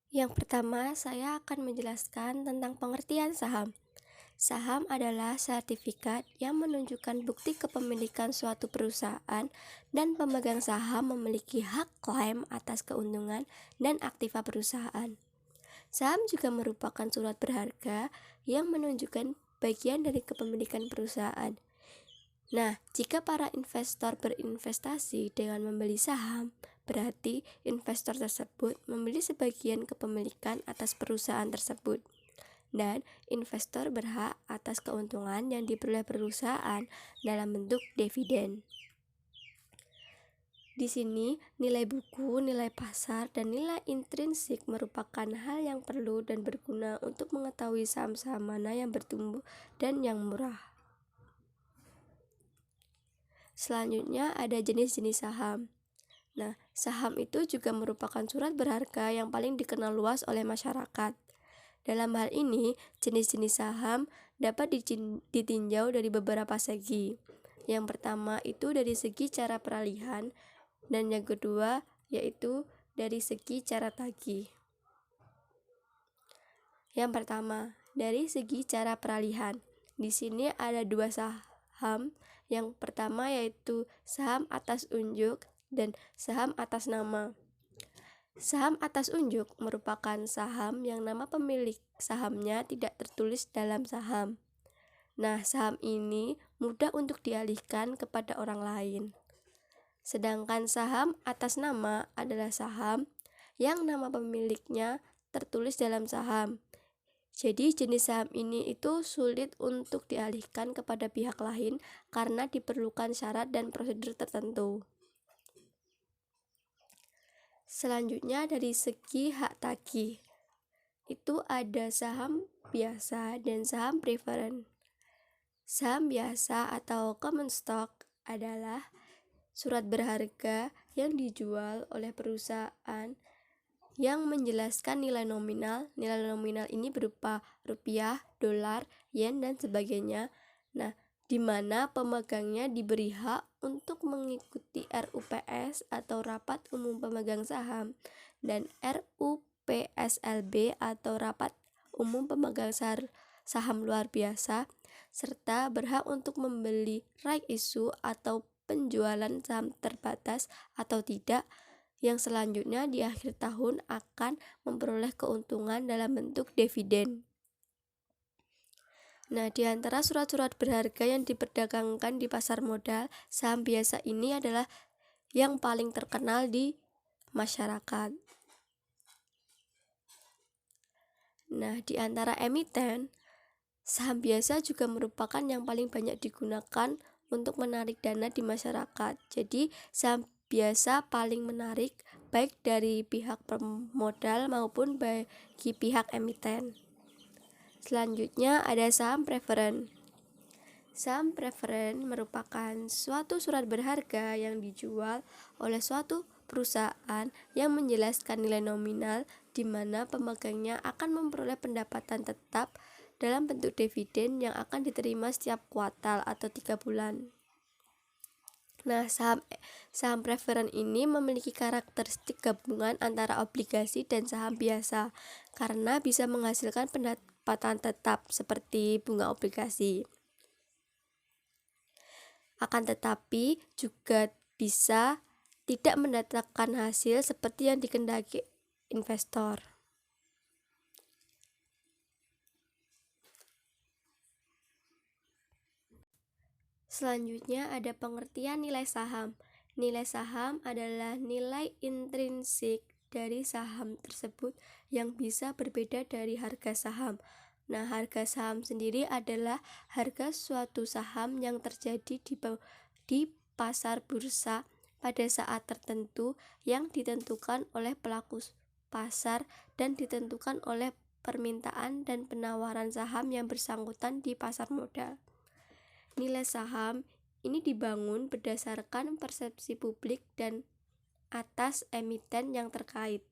Yang pertama, saya akan menjelaskan tentang pengertian saham. Saham adalah sertifikat yang menunjukkan bukti kepemilikan suatu perusahaan dan pemegang saham memiliki hak klaim atas keuntungan dan aktiva perusahaan. Saham juga merupakan surat berharga yang menunjukkan bagian dari kepemilikan perusahaan. Nah, jika para investor berinvestasi dengan membeli saham, berarti investor tersebut membeli sebagian kepemilikan atas perusahaan tersebut. Dan investor berhak atas keuntungan yang diperoleh perusahaan dalam bentuk dividen. Di sini, nilai buku, nilai pasar, dan nilai intrinsik merupakan hal yang perlu dan berguna untuk mengetahui saham-saham mana yang bertumbuh dan yang murah. Selanjutnya ada jenis-jenis saham. Nah, saham itu juga merupakan surat berharga yang paling dikenal luas oleh masyarakat. Dalam hal ini, jenis-jenis saham dapat ditinjau dari beberapa segi. Yang pertama itu dari segi cara peralihan, dan yang kedua yaitu dari segi cara tagih. Yang pertama, dari segi cara peralihan. Di sini ada dua saham. Yang pertama yaitu saham atas unjuk dan saham atas nama. Saham atas unjuk merupakan saham yang nama pemilik sahamnya tidak tertulis dalam saham. Nah, saham ini mudah untuk dialihkan kepada orang lain. Sedangkan saham atas nama adalah saham yang nama pemiliknya tertulis dalam saham. Jadi jenis saham ini itu sulit untuk dialihkan kepada pihak lain karena diperlukan syarat dan prosedur tertentu. Selanjutnya dari segi hak tagih, itu ada saham biasa dan saham preferred. Saham biasa atau common stock adalah surat berharga yang dijual oleh perusahaan yang menjelaskan nilai nominal. Nilai nominal ini berupa rupiah, dolar, yen, dan sebagainya. Nah, di mana pemegangnya diberi hak untuk mengikuti RUPS atau Rapat Umum Pemegang Saham dan RUPSLB atau Rapat Umum Pemegang Saham Luar Biasa, serta berhak untuk membeli right issue atau penjualan saham terbatas atau tidak, yang selanjutnya di akhir tahun akan memperoleh keuntungan dalam bentuk dividen. Nah, di antara surat-surat berharga yang diperdagangkan di pasar modal, saham biasa ini adalah yang paling terkenal di masyarakat. Nah, di antara emiten, saham biasa juga merupakan yang paling banyak digunakan untuk menarik dana di masyarakat. Jadi, saham biasa paling menarik baik dari pihak pemodal maupun bagi pihak emiten. Selanjutnya ada saham preferred. Saham preferred merupakan suatu surat berharga yang dijual oleh suatu perusahaan yang menjelaskan nilai nominal di mana pemegangnya akan memperoleh pendapatan tetap dalam bentuk dividen yang akan diterima setiap kuartal atau 3 bulan. Nah, saham preferred ini memiliki karakteristik gabungan antara obligasi dan saham biasa karena bisa menghasilkan pendapatan tetap seperti bunga obligasi. Akan tetapi juga bisa tidak mendatangkan hasil seperti yang dikehendaki investor. Selanjutnya ada pengertian nilai saham. Nilai saham adalah nilai intrinsik dari saham tersebut yang bisa berbeda dari harga saham. Nah, harga saham sendiri adalah harga suatu saham yang terjadi di pasar bursa pada saat tertentu yang ditentukan oleh pelaku pasar dan ditentukan oleh permintaan dan penawaran saham yang bersangkutan di pasar modal. Nilai saham ini dibangun berdasarkan persepsi publik dan atas emiten yang terkait.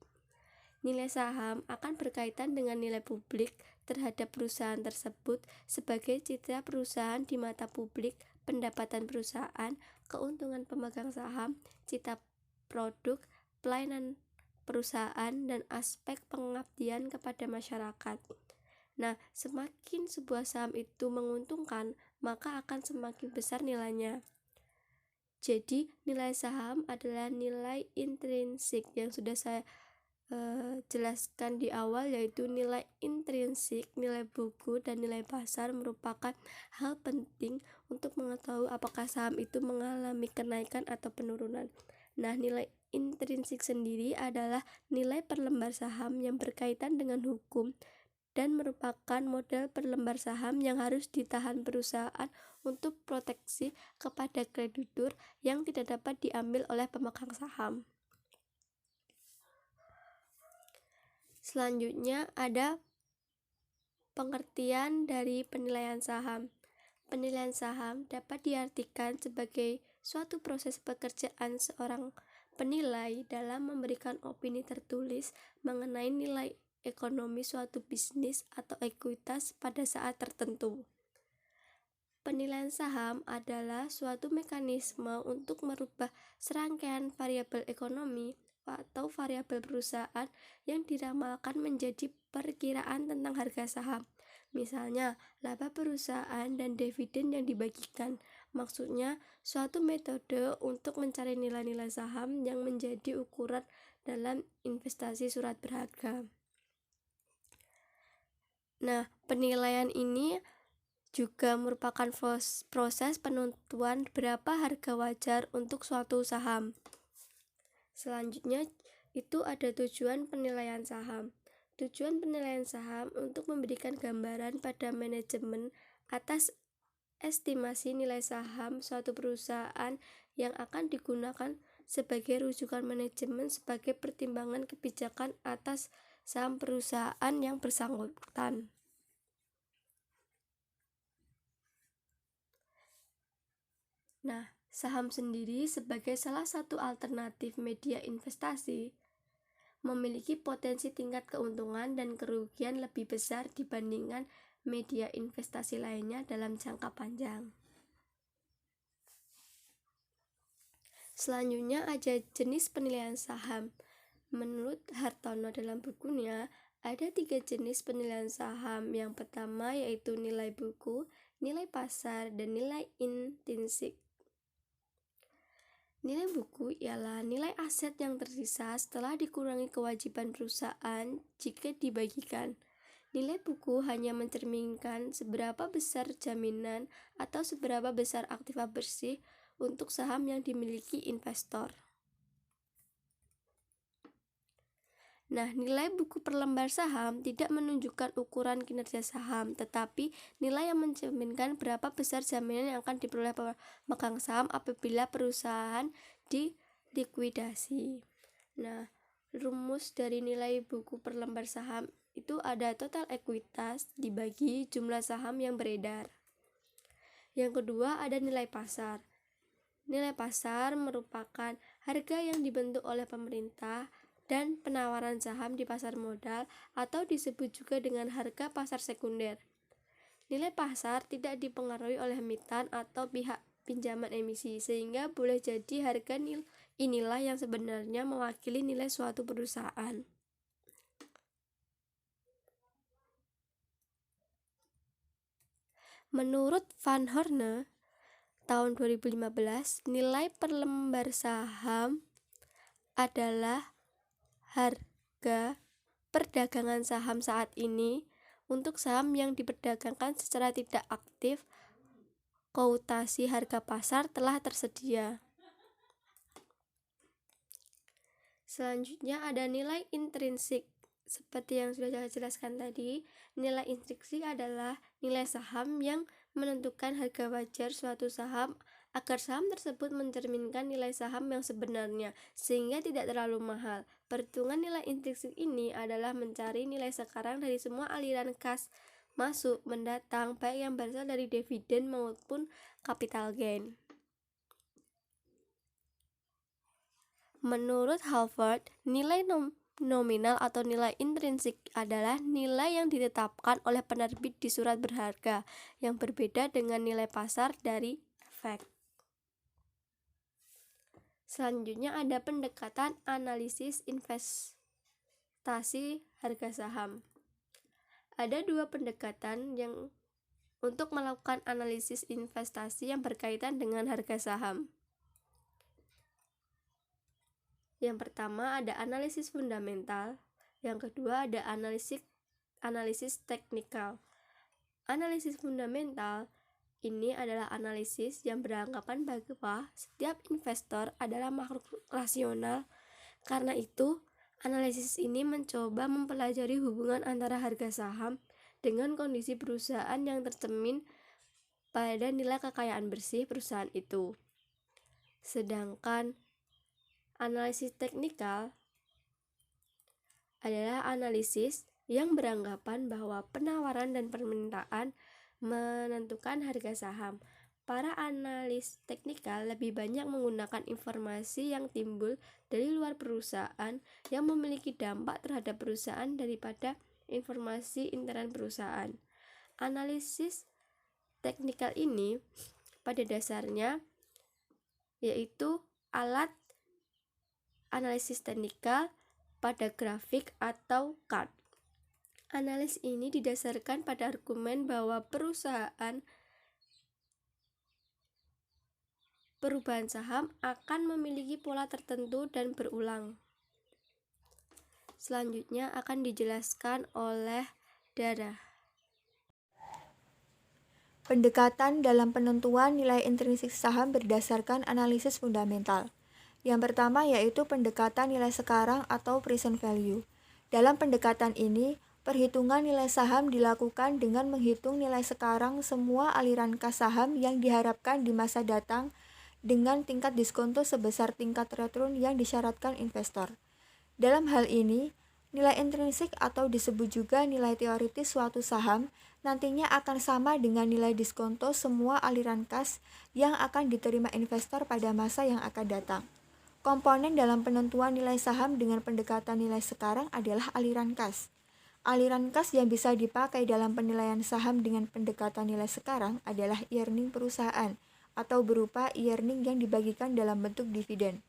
Nilai saham akan berkaitan dengan nilai publik terhadap perusahaan tersebut sebagai citra perusahaan di mata publik, pendapatan perusahaan, keuntungan pemegang saham, citra produk, pelayanan perusahaan, dan aspek pengabdian kepada masyarakat. Nah, semakin sebuah saham itu menguntungkan, maka akan semakin besar nilainya. Jadi, nilai saham adalah nilai intrinsik yang sudah saya jelaskan di awal, yaitu nilai intrinsik, nilai buku, dan nilai pasar merupakan hal penting untuk mengetahui apakah saham itu mengalami kenaikan atau penurunan. Nah, nilai intrinsik sendiri adalah nilai per lembar saham yang berkaitan dengan hukum dan merupakan modal per lembar saham yang harus ditahan perusahaan untuk proteksi kepada kreditur yang tidak dapat diambil oleh pemegang saham. Selanjutnya ada pengertian dari penilaian saham. Penilaian saham dapat diartikan sebagai suatu proses pekerjaan seorang penilai dalam memberikan opini tertulis mengenai nilai ekonomi suatu bisnis atau ekuitas pada saat tertentu. Penilaian saham adalah suatu mekanisme untuk merubah serangkaian variabel ekonomi atau variabel perusahaan yang diramalkan menjadi perkiraan tentang harga saham. Misalnya, laba perusahaan dan dividen yang dibagikan. Maksudnya, suatu metode untuk mencari nilai-nilai saham yang menjadi ukuran dalam investasi surat berharga. Nah, penilaian ini juga merupakan proses penentuan berapa harga wajar untuk suatu saham. Selanjutnya itu ada tujuan penilaian saham. Tujuan penilaian saham untuk memberikan gambaran pada manajemen atas estimasi nilai saham suatu perusahaan yang akan digunakan sebagai rujukan manajemen sebagai pertimbangan kebijakan atas saham perusahaan yang bersangkutan. Nah, saham sendiri sebagai salah satu alternatif media investasi memiliki potensi tingkat keuntungan dan kerugian lebih besar dibandingkan media investasi lainnya dalam jangka panjang. Selanjutnya ada jenis penilaian saham. Menurut Hartono dalam bukunya, ada 3 jenis penilaian saham. Yang pertama yaitu nilai buku, nilai pasar, dan nilai intrinsik. Nilai buku ialah nilai aset yang tersisa setelah dikurangi kewajiban perusahaan jika dibagikan. Nilai buku hanya mencerminkan seberapa besar jaminan atau seberapa besar aktiva bersih untuk saham yang dimiliki investor. Nah, nilai buku per lembar saham tidak menunjukkan ukuran kinerja saham, tetapi nilai yang mencerminkan berapa besar jaminan yang akan diperoleh pemegang saham apabila perusahaan dilikuidasi. Nah, rumus dari nilai buku per lembar saham itu ada total ekuitas dibagi jumlah saham yang beredar. Yang kedua ada nilai pasar. Nilai pasar merupakan harga yang dibentuk oleh pemerintah dan penawaran saham di pasar modal atau disebut juga dengan harga pasar sekunder. Nilai pasar tidak dipengaruhi oleh emiten atau pihak pinjaman emisi, sehingga boleh jadi harga inilah yang sebenarnya mewakili nilai suatu perusahaan. Menurut Van Horne, tahun 2015, nilai per lembar saham adalah harga perdagangan saham saat ini untuk saham yang diperdagangkan secara tidak aktif. Koutasi harga pasar telah tersedia. Selanjutnya ada nilai intrinsik. Seperti yang sudah saya jelaskan tadi, nilai intrinsik adalah nilai saham yang menentukan harga wajar suatu saham agar saham tersebut mencerminkan nilai saham yang sebenarnya sehingga tidak terlalu mahal. Perhitungan nilai intrinsik ini adalah mencari nilai sekarang dari semua aliran kas masuk mendatang, baik yang berasal dari dividen maupun capital gain. Menurut Harvard, nilai nominal atau nilai intrinsik adalah nilai yang ditetapkan oleh penerbit di surat berharga yang berbeda dengan nilai pasar dari efek. Selanjutnya ada pendekatan analisis investasi harga saham. Ada dua pendekatan yang untuk melakukan analisis investasi yang berkaitan dengan harga saham. Yang pertama ada analisis fundamental, yang kedua ada analisis teknikal. Analisis fundamental ini adalah analisis yang beranggapan bahwa setiap investor adalah makhluk rasional. Karena itu, analisis ini mencoba mempelajari hubungan antara harga saham dengan kondisi perusahaan yang tercermin pada nilai kekayaan bersih perusahaan itu. Sedangkan analisis teknikal adalah analisis yang beranggapan bahwa penawaran dan permintaan menentukan harga saham. Para analis teknikal lebih banyak menggunakan informasi yang timbul dari luar perusahaan yang memiliki dampak terhadap perusahaan daripada informasi internal perusahaan. Analisis teknikal ini pada dasarnya yaitu alat analisis teknikal pada grafik atau chart. Analisis ini didasarkan pada argumen bahwa perubahan saham akan memiliki pola tertentu dan berulang. Selanjutnya akan dijelaskan oleh Dara. Pendekatan dalam penentuan nilai intrinsik saham berdasarkan analisis fundamental. Yang pertama yaitu pendekatan nilai sekarang atau present value. Dalam pendekatan ini, perhitungan nilai saham dilakukan dengan menghitung nilai sekarang semua aliran kas saham yang diharapkan di masa datang dengan tingkat diskonto sebesar tingkat return yang disyaratkan investor. Dalam hal ini, nilai intrinsik atau disebut juga nilai teoritis suatu saham nantinya akan sama dengan nilai diskonto semua aliran kas yang akan diterima investor pada masa yang akan datang. Komponen dalam penentuan nilai saham dengan pendekatan nilai sekarang adalah aliran kas. Aliran kas yang bisa dipakai dalam penilaian saham dengan pendekatan nilai sekarang adalah earning perusahaan atau berupa earning yang dibagikan dalam bentuk dividen.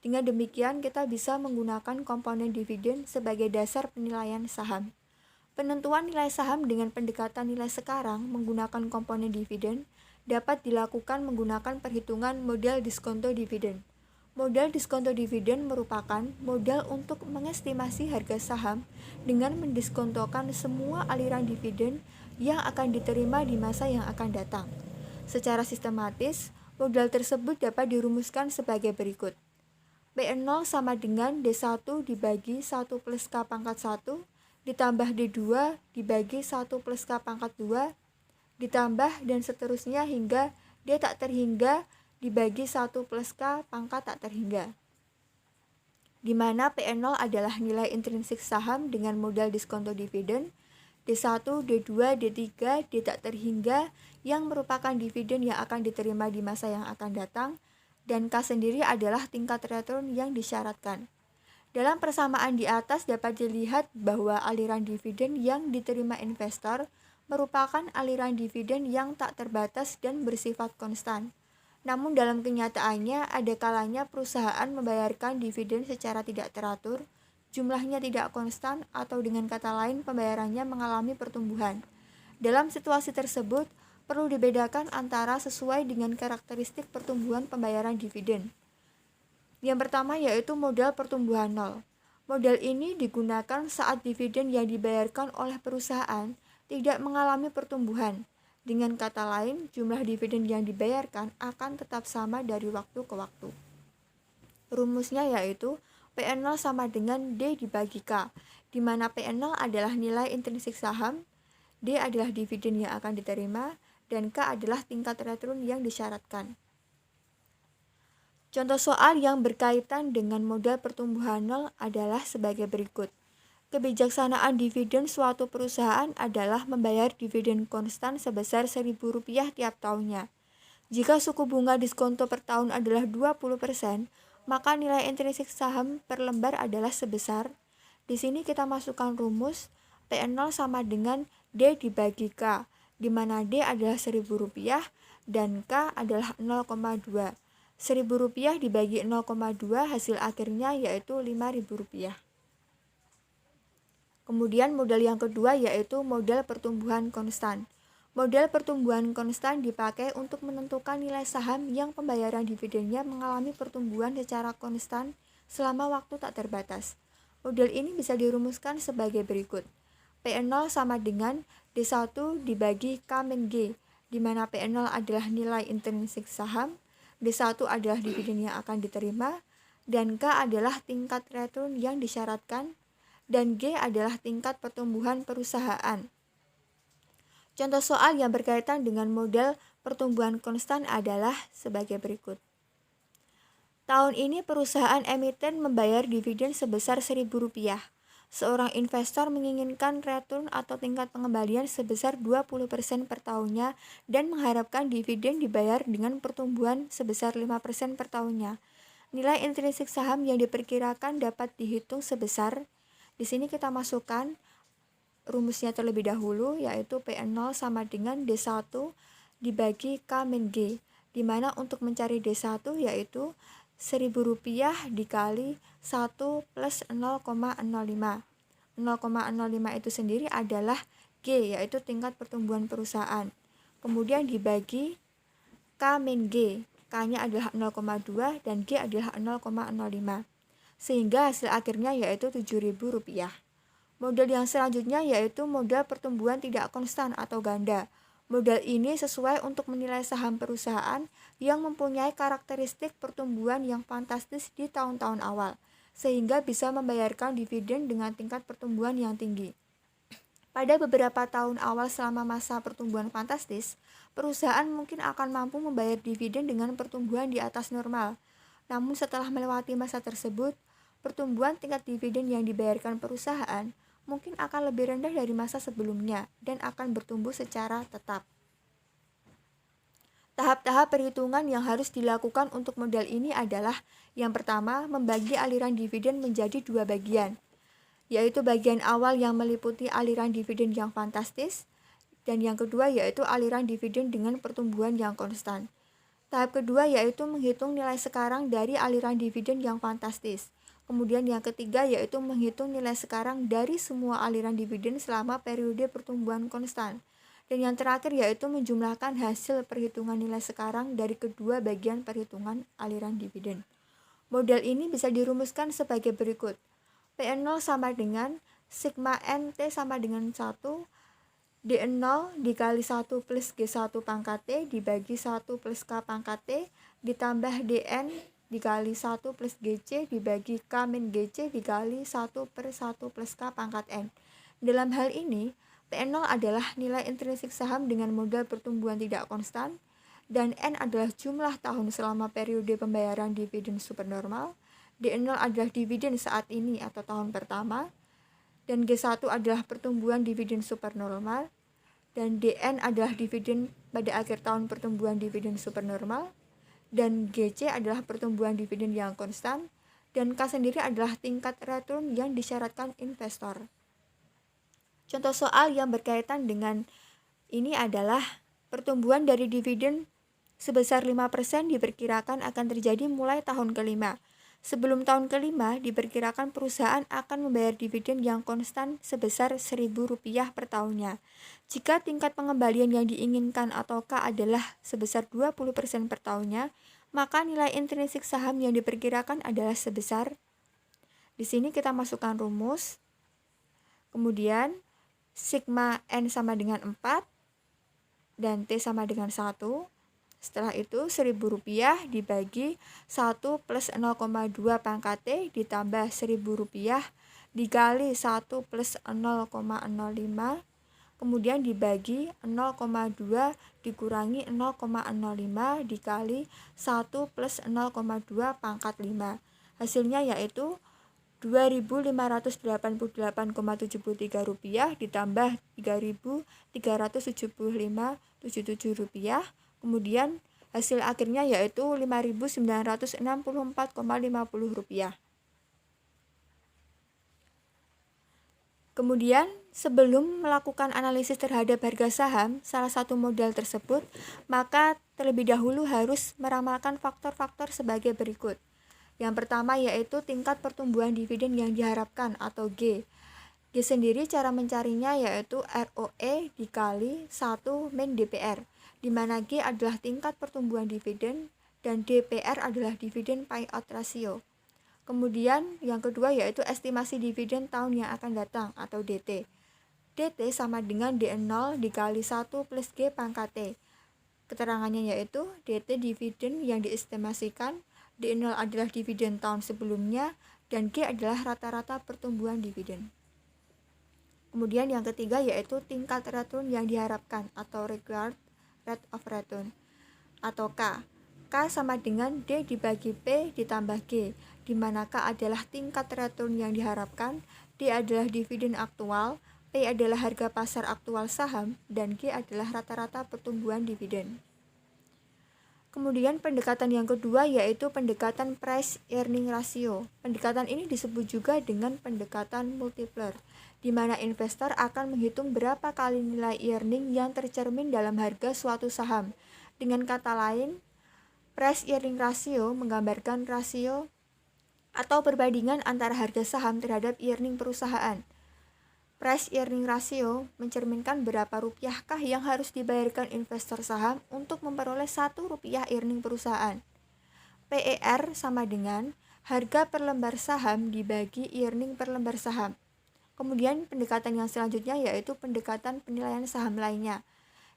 Dengan demikian, kita bisa menggunakan komponen dividen sebagai dasar penilaian saham. Penentuan nilai saham dengan pendekatan nilai sekarang menggunakan komponen dividen dapat dilakukan menggunakan perhitungan model diskonto dividen. Modal diskonto dividen merupakan modal untuk mengestimasi harga saham dengan mendiskontokan semua aliran dividen yang akan diterima di masa yang akan datang. Secara sistematis, modal tersebut dapat dirumuskan sebagai berikut. P0 sama dengan D1 dibagi 1 plus K pangkat 1 ditambah D2 dibagi 1 plus K pangkat 2 ditambah dan seterusnya hingga D tak terhingga dibagi 1 plus K pangkat tak terhingga, di mana P0 adalah nilai intrinsik saham dengan modal diskonto dividen, D1, D2, D3, D tak terhingga yang merupakan dividen yang akan diterima di masa yang akan datang, dan K sendiri adalah tingkat return yang disyaratkan. Dalam persamaan di atas dapat dilihat bahwa aliran dividen yang diterima investor merupakan aliran dividen yang tak terbatas dan bersifat konstan. Namun dalam kenyataannya ada kalanya perusahaan membayarkan dividen secara tidak teratur, jumlahnya tidak konstan atau dengan kata lain pembayarannya mengalami pertumbuhan. Dalam situasi tersebut, perlu dibedakan antara sesuai dengan karakteristik pertumbuhan pembayaran dividen. Yang pertama yaitu modal pertumbuhan nol. Modal ini digunakan saat dividen yang dibayarkan oleh perusahaan tidak mengalami pertumbuhan. Dengan kata lain, jumlah dividen yang dibayarkan akan tetap sama dari waktu ke waktu. Rumusnya yaitu P0 sama dengan D dibagi K, di mana P0 adalah nilai intrinsik saham, D adalah dividen yang akan diterima, dan K adalah tingkat return yang disyaratkan. Contoh soal yang berkaitan dengan modal pertumbuhan nol adalah sebagai berikut. Kebijaksanaan dividen suatu perusahaan adalah membayar dividen konstan sebesar Rp1.000 tiap tahunnya. Jika suku bunga diskonto per tahun adalah 20%, maka nilai intrinsik saham per lembar adalah sebesar. Di sini kita masukkan rumus P0 sama dengan D dibagi K, di mana D adalah Rp1.000 dan K adalah 0,2. Rp1.000 dibagi 0,2 hasil akhirnya yaitu Rp5.000. Kemudian model yang kedua yaitu model pertumbuhan konstan. Model pertumbuhan konstan dipakai untuk menentukan nilai saham yang pembayaran dividennya mengalami pertumbuhan secara konstan selama waktu tak terbatas. Model ini bisa dirumuskan sebagai berikut. P0 sama dengan D1 dibagi K min G, di mana P0 adalah nilai intrinsik saham, D1 adalah dividen yang akan diterima, dan K adalah tingkat return yang disyaratkan, dan G adalah tingkat pertumbuhan perusahaan. Contoh soal yang berkaitan dengan model pertumbuhan konstan adalah sebagai berikut. Tahun ini perusahaan emiten membayar dividen sebesar Rp1.000. Seorang investor menginginkan return atau tingkat pengembalian sebesar 20% per tahunnya dan mengharapkan dividen dibayar dengan pertumbuhan sebesar 5% per tahunnya. Nilai intrinsik saham yang diperkirakan dapat dihitung sebesar, di sini kita masukkan rumusnya terlebih dahulu, yaitu P0 sama dengan D1 dibagi K min G, di mana untuk mencari D1 yaitu Rp1.000 dikali 1 plus 0,05. 0,05 itu sendiri adalah G, yaitu tingkat pertumbuhan perusahaan. Kemudian dibagi K min G, K-nya adalah 0,2 dan G adalah 0,05. Sehingga hasil akhirnya yaitu Rp7.000. Model yang selanjutnya yaitu model pertumbuhan tidak konstan atau ganda. Model ini sesuai untuk menilai saham perusahaan yang mempunyai karakteristik pertumbuhan yang fantastis di tahun-tahun awal, sehingga bisa membayarkan dividen dengan tingkat pertumbuhan yang tinggi. Pada beberapa tahun awal selama masa pertumbuhan fantastis, perusahaan mungkin akan mampu membayar dividen dengan pertumbuhan di atas normal. Namun setelah melewati masa tersebut, pertumbuhan tingkat dividen yang dibayarkan perusahaan mungkin akan lebih rendah dari masa sebelumnya dan akan bertumbuh secara tetap. Tahap-tahap perhitungan yang harus dilakukan untuk model ini adalah yang pertama, membagi aliran dividen menjadi dua bagian, yaitu bagian awal yang meliputi aliran dividen yang fantastis, dan yang kedua yaitu aliran dividen dengan pertumbuhan yang konstan. Tahap kedua yaitu menghitung nilai sekarang dari aliran dividen yang fantastis. Kemudian yang ketiga yaitu menghitung nilai sekarang dari semua aliran dividen selama periode pertumbuhan konstan. Dan yang terakhir yaitu menjumlahkan hasil perhitungan nilai sekarang dari kedua bagian perhitungan aliran dividen. Model ini bisa dirumuskan sebagai berikut. P0 sama dengan sigma NT sama dengan 1, D0 dikali 1 plus G1 pangkat T dibagi 1 plus K pangkat T ditambah DN dikali 1 plus GC dibagi K min GC dikali 1 per 1 plus K pangkat N. Dalam hal ini, P0 adalah nilai intrinsik saham dengan modal pertumbuhan tidak konstan, dan N adalah jumlah tahun selama periode pembayaran dividen supernormal, D0 adalah dividen saat ini atau tahun pertama, dan G1 adalah pertumbuhan dividen supernormal, dan DN adalah dividen pada akhir tahun pertumbuhan dividen supernormal, dan GC adalah pertumbuhan dividen yang konstan, dan K sendiri adalah tingkat return yang disyaratkan investor. Contoh soal yang berkaitan dengan ini adalah pertumbuhan dari dividen sebesar 5% diperkirakan akan terjadi mulai tahun kelima. Sebelum tahun kelima, diperkirakan perusahaan akan membayar dividen yang konstan sebesar Rp1.000 per tahunnya. Jika tingkat pengembalian yang diinginkan atau K adalah sebesar 20% per tahunnya, maka nilai intrinsik saham yang diperkirakan adalah sebesar, di sini kita masukkan rumus, kemudian sigma N sama dengan 4, dan T sama dengan 1. Setelah itu Rp1.000 dibagi 1 plus 0,2 pangkat T ditambah Rp1.000 dikali 1 plus 0,05, kemudian dibagi 0,2 dikurangi 0,05 dikali 1 plus 0,2 pangkat 5. Hasilnya yaitu Rp2.588,73 ditambah Rp3.375,77. Kemudian hasil akhirnya yaitu Rp5.964,50. Kemudian, sebelum melakukan analisis terhadap harga saham salah satu modal tersebut, maka terlebih dahulu harus meramalkan faktor-faktor sebagai berikut. Yang pertama yaitu tingkat pertumbuhan dividen yang diharapkan atau G. G sendiri cara mencarinya yaitu ROE dikali 1 min DPR, di mana G adalah tingkat pertumbuhan dividen dan DPR adalah dividen payout ratio. Kemudian yang kedua yaitu estimasi dividen tahun yang akan datang atau DT. DT sama dengan D0 dikali 1 plus G pangkat T. Keterangannya yaitu DT dividen yang diestimasikan, D0 adalah dividen tahun sebelumnya, dan G adalah rata-rata pertumbuhan dividen. Kemudian yang ketiga yaitu tingkat return yang diharapkan atau required rate of return atau K. K sama dengan D dibagi P ditambah G, di mana K adalah tingkat return yang diharapkan, D adalah dividen aktual, P adalah harga pasar aktual saham, dan G adalah rata-rata pertumbuhan dividen. Kemudian pendekatan yang kedua yaitu pendekatan price earning ratio. Pendekatan ini disebut juga dengan pendekatan multiplier, di mana investor akan menghitung berapa kali nilai earning yang tercermin dalam harga suatu saham. Dengan kata lain, price earning ratio menggambarkan rasio atau perbandingan antara harga saham terhadap earning perusahaan. Price earning ratio mencerminkan berapa rupiahkah yang harus dibayarkan investor saham untuk memperoleh 1 rupiah earning perusahaan. PER sama dengan harga per lembar saham dibagi earning per lembar saham. Kemudian pendekatan yang selanjutnya yaitu pendekatan penilaian saham lainnya.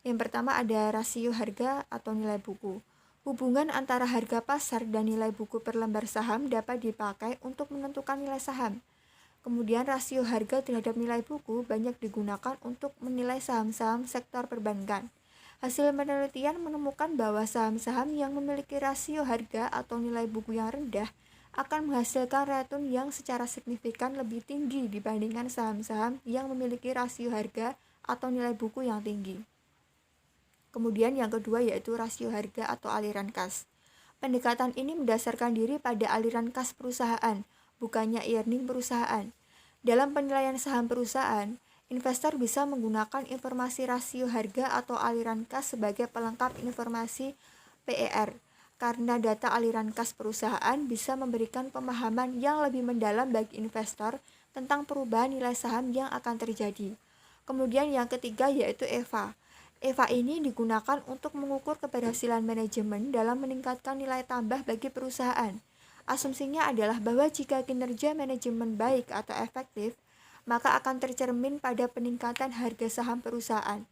Yang pertama ada rasio harga atau nilai buku. Hubungan antara harga pasar dan nilai buku per lembar saham dapat dipakai untuk menentukan nilai saham. Kemudian rasio harga terhadap nilai buku banyak digunakan untuk menilai saham-saham sektor perbankan. Hasil penelitian menemukan bahwa saham-saham yang memiliki rasio harga atau nilai buku yang rendah akan menghasilkan return yang secara signifikan lebih tinggi dibandingkan saham-saham yang memiliki rasio harga atau nilai buku yang tinggi. Kemudian yang kedua yaitu rasio harga atau aliran kas. Pendekatan ini mendasarkan diri pada aliran kas perusahaan, bukannya earning perusahaan. Dalam penilaian saham perusahaan, investor bisa menggunakan informasi rasio harga atau aliran kas sebagai pelengkap informasi PER, karena data aliran kas perusahaan bisa memberikan pemahaman yang lebih mendalam bagi investor tentang perubahan nilai saham yang akan terjadi. Kemudian yang ketiga yaitu EVA. EVA ini digunakan untuk mengukur keberhasilan manajemen dalam meningkatkan nilai tambah bagi perusahaan. Asumsinya adalah bahwa jika kinerja manajemen baik atau efektif, maka akan tercermin pada peningkatan harga saham perusahaan.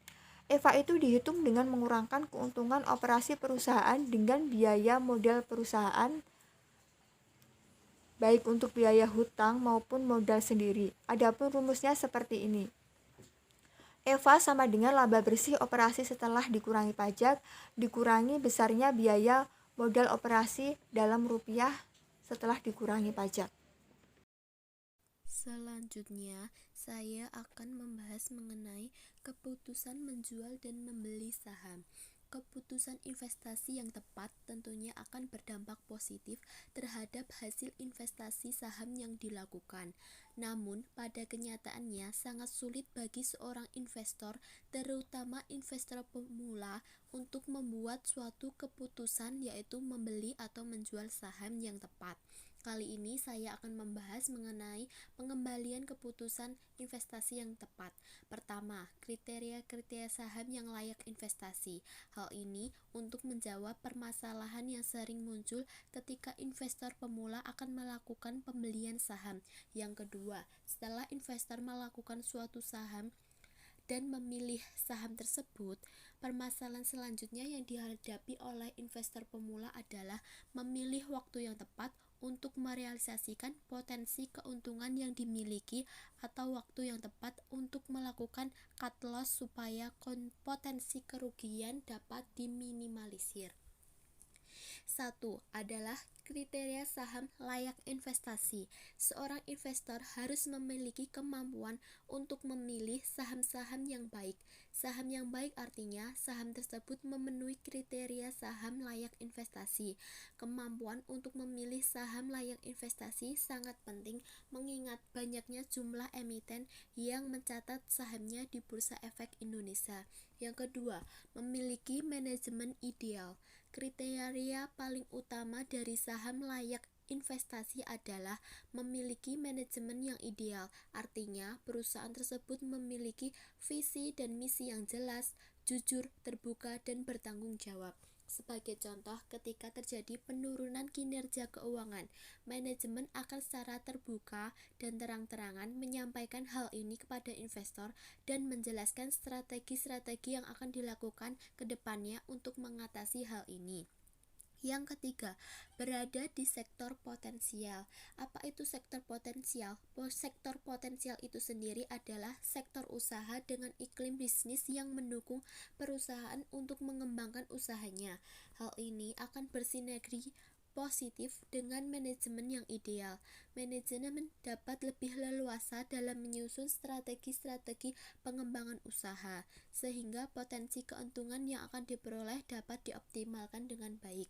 EVA itu dihitung dengan mengurangkan keuntungan operasi perusahaan dengan biaya modal perusahaan, baik untuk biaya hutang maupun modal sendiri. Adapun rumusnya seperti ini. EVA sama dengan laba bersih operasi setelah dikurangi pajak, dikurangi besarnya biaya modal operasi dalam rupiah setelah dikurangi pajak. Selanjutnya, saya akan membahas mengenai keputusan menjual dan membeli saham. Keputusan investasi yang tepat tentunya akan berdampak positif terhadap hasil investasi saham yang dilakukan. Namun, pada kenyataannya sangat sulit bagi seorang investor, terutama investor pemula, untuk membuat suatu keputusan yaitu membeli atau menjual saham yang tepat. Kali ini saya akan membahas mengenai pengembalian keputusan investasi yang tepat. Pertama, kriteria-kriteria saham yang layak investasi. Hal ini untuk menjawab permasalahan yang sering muncul ketika investor pemula akan melakukan pembelian saham. Yang kedua, setelah investor melakukan suatu saham dan memilih saham tersebut, permasalahan selanjutnya yang dihadapi oleh investor pemula adalah memilih waktu yang tepat untuk merealisasikan potensi keuntungan yang dimiliki atau waktu yang tepat untuk melakukan cut loss supaya potensi kerugian dapat diminimalisir. 1. Adalah kriteria saham layak investasi. Seorang investor harus memiliki kemampuan untuk memilih saham-saham yang baik. Saham yang baik artinya saham tersebut memenuhi kriteria saham layak investasi. Kemampuan untuk memilih saham layak investasi sangat penting mengingat banyaknya jumlah emiten yang mencatat sahamnya di Bursa Efek Indonesia. Yang kedua, memiliki manajemen ideal. Kriteria paling utama dari saham layak investasi adalah memiliki manajemen yang ideal. Artinya, perusahaan tersebut memiliki visi dan misi yang jelas, jujur, terbuka, dan bertanggung jawab. Sebagai contoh, ketika terjadi penurunan kinerja keuangan, manajemen akan secara terbuka dan terang-terangan menyampaikan hal ini kepada investor dan menjelaskan strategi-strategi yang akan dilakukan ke depannya untuk mengatasi hal ini. Yang ketiga, berada di sektor potensial. Apa itu sektor potensial? Sektor potensial itu sendiri adalah sektor usaha dengan iklim bisnis yang mendukung perusahaan untuk mengembangkan usahanya. Hal ini akan bersinergi positif dengan manajemen yang ideal. Manajemen dapat lebih leluasa dalam menyusun strategi-strategi pengembangan usaha, sehingga potensi keuntungan yang akan diperoleh dapat dioptimalkan dengan baik.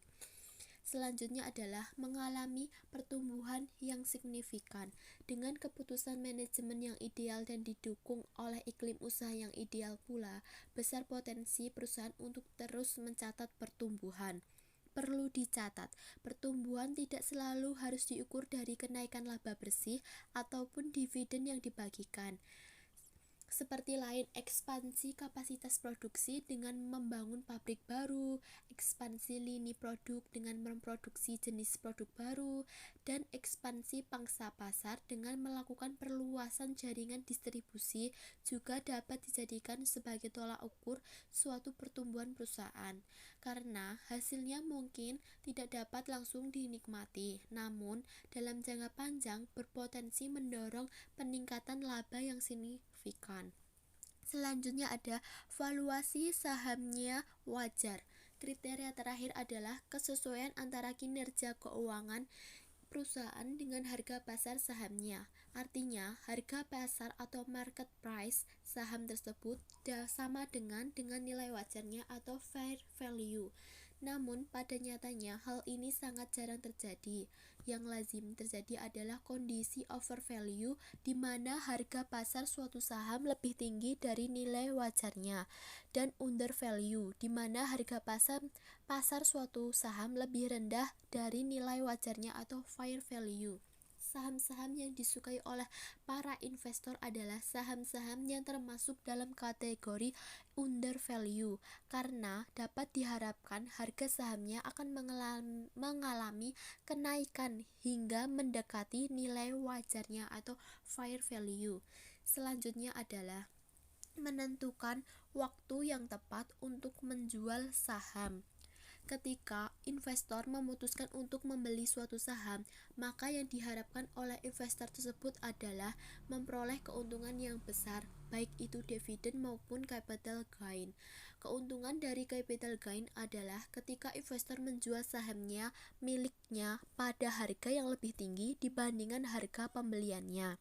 Selanjutnya adalah mengalami pertumbuhan yang signifikan. Dengan keputusan manajemen yang ideal dan didukung oleh iklim usaha yang ideal pula, besar potensi perusahaan untuk terus mencatat pertumbuhan. Perlu dicatat, pertumbuhan tidak selalu harus diukur dari kenaikan laba bersih ataupun dividen yang dibagikan. Seperti lain, ekspansi kapasitas produksi dengan membangun pabrik baru, ekspansi lini produk dengan memproduksi jenis produk baru, dan ekspansi pangsa pasar dengan melakukan perluasan jaringan distribusi juga dapat dijadikan sebagai tolak ukur suatu pertumbuhan perusahaan, karena hasilnya mungkin tidak dapat langsung dinikmati, namun dalam jangka panjang berpotensi mendorong peningkatan laba yang signifikan. Selanjutnya ada valuasi sahamnya wajar. Kriteria terakhir adalah kesesuaian antara kinerja keuangan perusahaan dengan harga pasar sahamnya. Artinya, harga pasar atau market price saham tersebut sama dengan nilai wajarnya atau fair value. Namun, pada nyatanya hal ini sangat jarang terjadi. Yang lazim terjadi adalah kondisi overvalue, di mana harga pasar suatu saham lebih tinggi dari nilai wajarnya, dan undervalue, di mana harga pasar suatu saham lebih rendah dari nilai wajarnya atau fair value. Saham-saham yang disukai oleh para investor adalah saham-saham yang termasuk dalam kategori undervalue, karena dapat diharapkan harga sahamnya akan mengalami kenaikan hingga mendekati nilai wajarnya atau fair value. Selanjutnya adalah menentukan waktu yang tepat untuk menjual saham. Ketika investor memutuskan untuk membeli suatu saham, maka yang diharapkan oleh investor tersebut adalah memperoleh keuntungan yang besar, baik itu dividen maupun capital gain. Keuntungan dari capital gain adalah ketika investor menjual sahamnya miliknya pada harga yang lebih tinggi dibandingkan harga pembeliannya.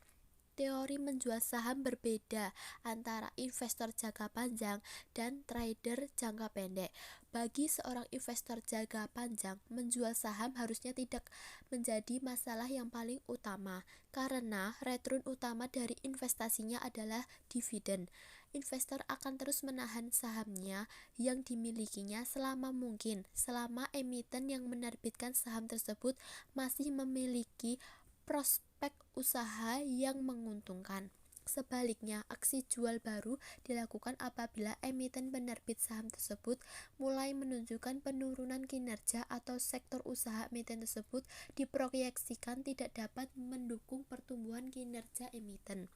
Teori menjual saham berbeda antara investor jangka panjang dan trader jangka pendek. Bagi seorang investor jangka panjang, menjual saham harusnya tidak menjadi masalah yang paling utama, karena return utama dari investasinya adalah dividen. Investor akan terus menahan sahamnya yang dimilikinya selama mungkin, selama emiten yang menerbitkan saham tersebut masih memiliki prospek usaha yang menguntungkan. Sebaliknya, aksi jual baru dilakukan apabila emiten penerbit saham tersebut mulai menunjukkan penurunan kinerja atau sektor usaha emiten tersebut diproyeksikan tidak dapat mendukung pertumbuhan kinerja emiten.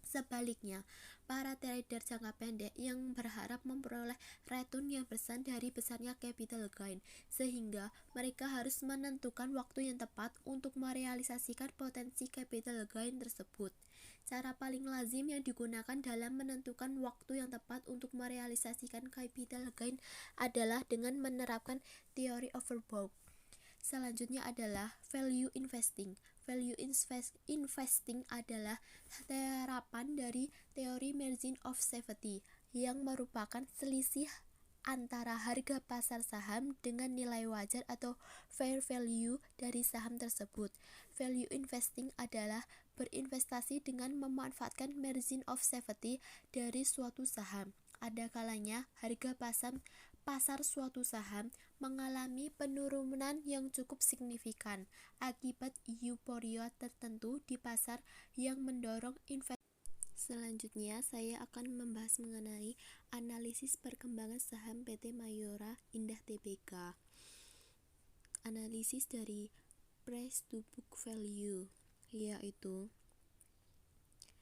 Sebaliknya, para trader jangka pendek yang berharap memperoleh return yang besar dari besarnya capital gain, sehingga mereka harus menentukan waktu yang tepat untuk merealisasikan potensi capital gain tersebut. Cara paling lazim yang digunakan dalam menentukan waktu yang tepat untuk merealisasikan capital gain adalah dengan menerapkan teori overbought. Selanjutnya adalah value investing. Value investing adalah terapan dari teori margin of safety, yang merupakan selisih antara harga pasar saham dengan nilai wajar atau fair value dari saham tersebut. Value investing adalah berinvestasi dengan memanfaatkan margin of safety dari suatu saham. Ada kalanya harga pasar suatu saham mengalami penurunan yang cukup signifikan akibat euforia tertentu di pasar yang mendorong investasi. Selanjutnya, saya akan membahas mengenai analisis perkembangan saham PT Mayora Indah Tbk. Analisis dari price to book value, yaitu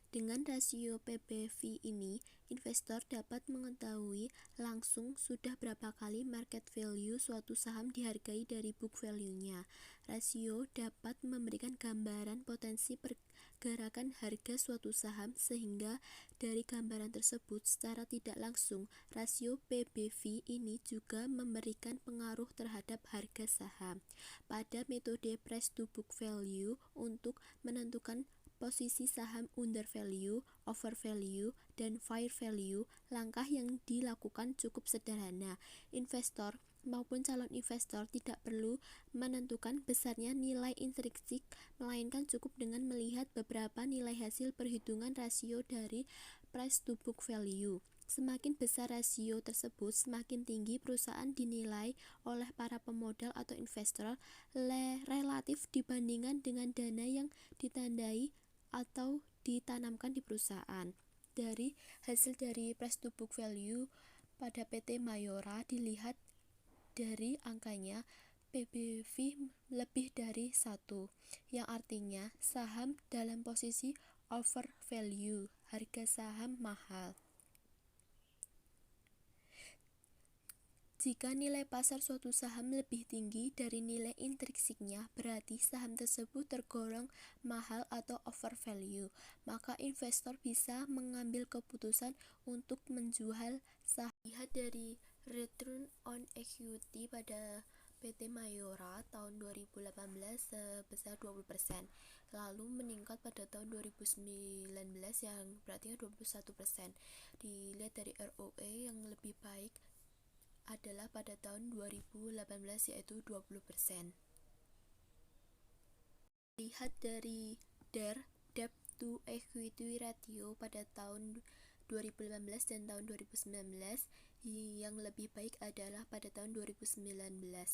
dengan rasio PBV ini, investor dapat mengetahui langsung sudah berapa kali market value suatu saham dihargai dari book value-nya. Rasio dapat memberikan gambaran potensi pergerakan harga suatu saham, sehingga dari gambaran tersebut secara tidak langsung, rasio PBV ini juga memberikan pengaruh terhadap harga saham. Pada metode price to book value, untuk menentukan posisi saham under value, over value, dan fair value, langkah yang dilakukan cukup sederhana. Investor maupun calon investor tidak perlu menentukan besarnya nilai intrinsik, melainkan cukup dengan melihat beberapa nilai hasil perhitungan rasio dari price to book value. Semakin besar rasio tersebut, semakin tinggi perusahaan dinilai oleh para pemodal atau investor relatif dibandingkan dengan dana yang ditandai atau ditanamkan di perusahaan. Dari hasil dari price to book value pada PT Mayora dilihat dari angkanya PBV lebih dari 1, yang artinya saham dalam posisi over value, harga saham mahal. Jika nilai pasar suatu saham lebih tinggi dari nilai intrinsiknya, berarti saham tersebut tergolong mahal atau over value. Maka investor bisa mengambil keputusan untuk menjual saham. Lihat dari return on equity pada PT Mayora tahun 2018 sebesar 20%, lalu meningkat pada tahun 2019 yang berarti 21%. Dilihat dari ROE yang lebih baik adalah pada tahun 2018 yaitu 20%. Lihat dari DER, Debt to Equity Ratio pada tahun 2018 dan tahun 2019, yang lebih baik adalah pada tahun 2019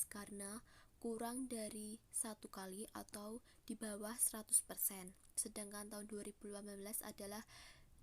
karena kurang dari 1 kali atau di bawah 100%, sedangkan tahun 2018 adalah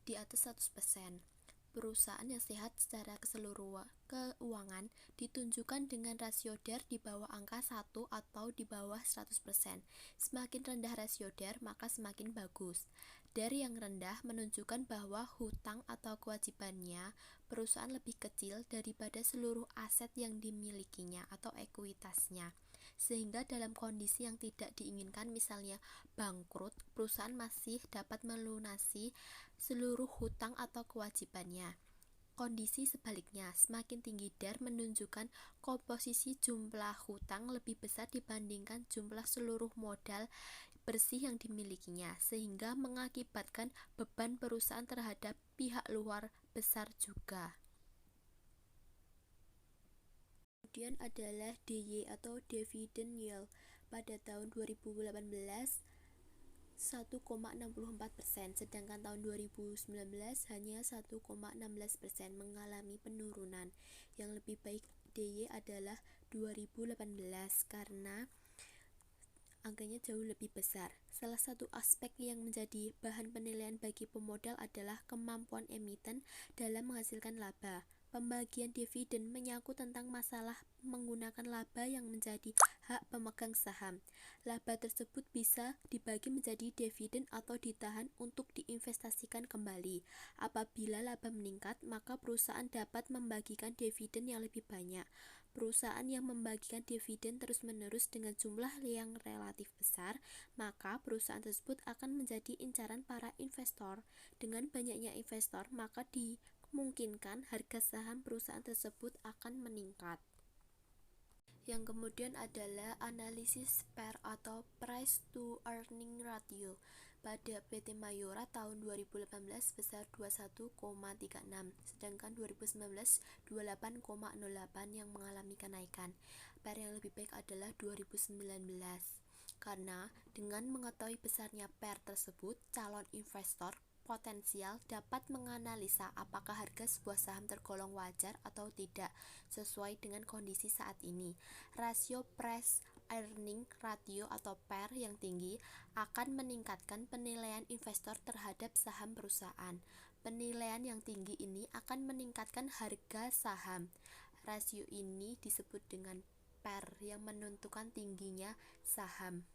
di atas 100%. Perusahaan yang sehat secara keseluruhan keuangan ditunjukkan dengan rasio DER di bawah angka 1 atau di bawah 100%. Semakin rendah rasio DER, maka semakin bagus. DER yang rendah menunjukkan bahwa hutang atau kewajibannya perusahaan lebih kecil daripada seluruh aset yang dimilikinya atau ekuitasnya. Sehingga dalam kondisi yang tidak diinginkan, misalnya bangkrut, perusahaan masih dapat melunasi seluruh hutang atau kewajibannya. Kondisi sebaliknya, semakin tinggi DER menunjukkan komposisi jumlah hutang lebih besar dibandingkan jumlah seluruh modal bersih yang dimilikinya, sehingga mengakibatkan beban perusahaan terhadap pihak luar besar juga. Kemudian adalah DY atau dividend yield pada tahun 2018 1,64%, sedangkan tahun 2019 hanya 1,16%, mengalami penurunan. Yang lebih baik DY adalah 2018 karena angkanya jauh lebih besar. Salah satu aspek yang menjadi bahan penilaian bagi pemodal adalah kemampuan emiten dalam menghasilkan laba. Pembagian dividen menyangkut tentang masalah menggunakan laba yang menjadi hak pemegang saham. Laba tersebut bisa dibagi menjadi dividen atau ditahan untuk diinvestasikan kembali. Apabila laba meningkat, maka perusahaan dapat membagikan dividen yang lebih banyak. Perusahaan yang membagikan dividen terus-menerus dengan jumlah yang relatif besar, maka perusahaan tersebut akan menjadi incaran para investor. Dengan banyaknya investor, maka dimungkinkan harga saham perusahaan tersebut akan meningkat. Yang kemudian adalah analisis PER atau Price to Earning Ratio pada PT Mayora tahun 2018 sebesar 21,36, sedangkan 2019 28,08 yang mengalami kenaikan. PER yang lebih baik adalah 2019 karena dengan mengetahui besarnya PER tersebut, calon investor potensial dapat menganalisa apakah harga sebuah saham tergolong wajar atau tidak sesuai dengan kondisi saat ini. Rasio price earning ratio atau PER yang tinggi akan meningkatkan penilaian investor terhadap saham perusahaan. Penilaian yang tinggi ini akan meningkatkan harga saham. Rasio ini disebut dengan PER yang menentukan tingginya saham.